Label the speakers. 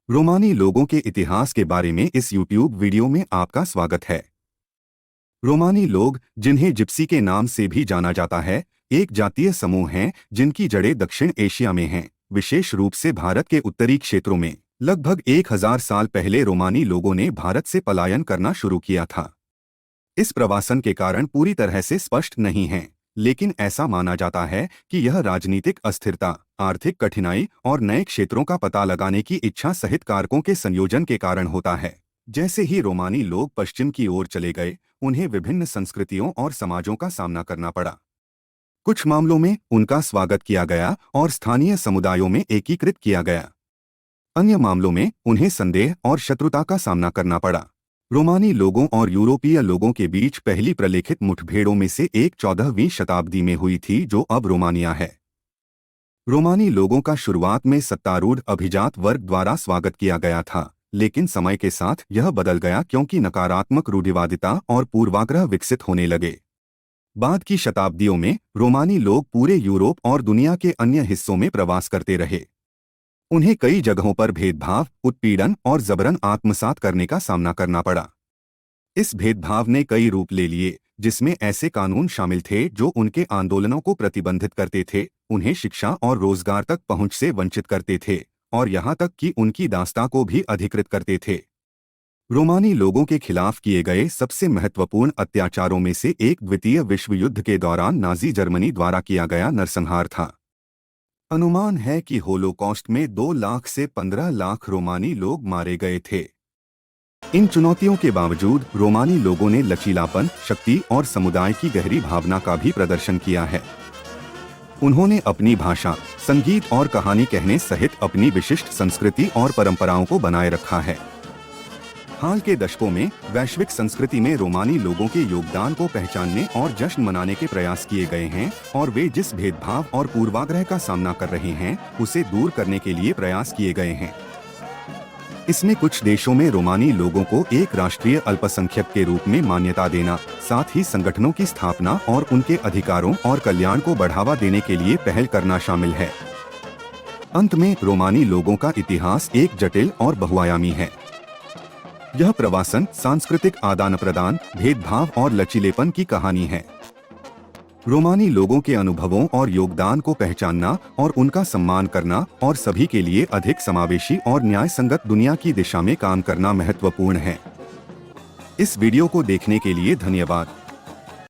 Speaker 1: रोमानी लोगों के इतिहास के बारे में इस YouTube वीडियो में आपका स्वागत है। रोमानी लोग, जिन्हें जिप्सी के नाम से भी जाना जाता है, एक जातीय समूह हैं जिनकी जड़ें दक्षिण एशिया में हैं, विशेष रूप से भारत के उत्तरी क्षेत्रों में। लगभग 1000 साल पहले रोमानी लोगों ने भारत से पलायन करना शुरू किया था। इस प्रवासन के कारण पूरी तरह से स्पष्ट नहीं हैं, लेकिन ऐसा माना जाता है कि यह राजनीतिक अस्थिरता, आर्थिक कठिनाई और नए क्षेत्रों का पता लगाने की इच्छा सहित कारकों के संयोजन के कारण होता है। जैसे ही रोमानी लोग पश्चिम की ओर चले गए, उन्हें विभिन्न संस्कृतियों और समाजों का सामना करना पड़ा। कुछ मामलों में उनका स्वागत किया गया और स्थानीय समुदायों में एकीकृत किया गया। अन्य मामलों में उन्हें संदेह और शत्रुता का सामना करना पड़ा। रोमानी लोगों और यूरोपीय लोगों के बीच पहली प्रलेखित मुठभेड़ों में से एक 14वीं शताब्दी में हुई थी, जो अब रोमानिया है। रोमानी लोगों का शुरुआत में सत्तारूढ़ अभिजात वर्ग द्वारा स्वागत किया गया था, लेकिन समय के साथ यह बदल गया क्योंकि नकारात्मक रूढ़िवादिता और पूर्वाग्रह विकसित होने लगे। बाद की शताब्दियों में रोमानी लोग पूरे यूरोप और दुनिया के अन्य हिस्सों में प्रवास करते रहे। उन्हें कई जगहों पर भेदभाव, उत्पीड़न और जबरन आत्मसात करने का सामना करना पड़ा। इस भेदभाव ने कई रूप ले लिए, जिसमें ऐसे कानून शामिल थे जो उनके आंदोलनों को प्रतिबंधित करते थे, उन्हें शिक्षा और रोजगार तक पहुंच से वंचित करते थे, और यहाँ तक कि उनकी दास्तां को भी अधिकृत करते थे। रोमानी लोगों के खिलाफ किए गए सबसे महत्वपूर्ण अत्याचारों में से एक द्वितीय विश्व युद्ध के दौरान नाजी जर्मनी द्वारा किया गया नरसंहार था। अनुमान है कि होलोकॉस्ट में 2 लाख से 15 लाख रोमानी लोग मारे गए थे। इन चुनौतियों के बावजूद रोमानी लोगों ने लचीलापन, शक्ति और समुदाय की गहरी भावना का भी प्रदर्शन किया है। उन्होंने अपनी भाषा, संगीत और कहानी कहने सहित अपनी विशिष्ट संस्कृति और परंपराओं को बनाए रखा है। हाल के दशकों में वैश्विक संस्कृति में रोमानी लोगों के योगदान को पहचानने और जश्न मनाने के प्रयास किए गए हैं, और वे जिस भेदभाव और पूर्वाग्रह का सामना कर रहे हैं, उसे दूर करने के लिए प्रयास किए गए हैं। इसमें कुछ देशों में रोमानी लोगों को एक राष्ट्रीय अल्पसंख्यक के रूप में मान्यता देना, साथ ही संगठनों की स्थापना और उनके अधिकारों और कल्याण को बढ़ावा देने के लिए पहल करना शामिल है। अंत में रोमानी लोगों का इतिहास एक जटिल और बहुआयामी है। यह प्रवासन, सांस्कृतिक आदान प्रदान, भेदभाव और लचीलेपन की कहानी है। रोमानी लोगों के अनुभवों और योगदान को पहचानना और उनका सम्मान करना और सभी के लिए अधिक समावेशी और न्याय संगत दुनिया की दिशा में काम करना महत्वपूर्ण है। इस वीडियो को देखने के लिए धन्यवाद।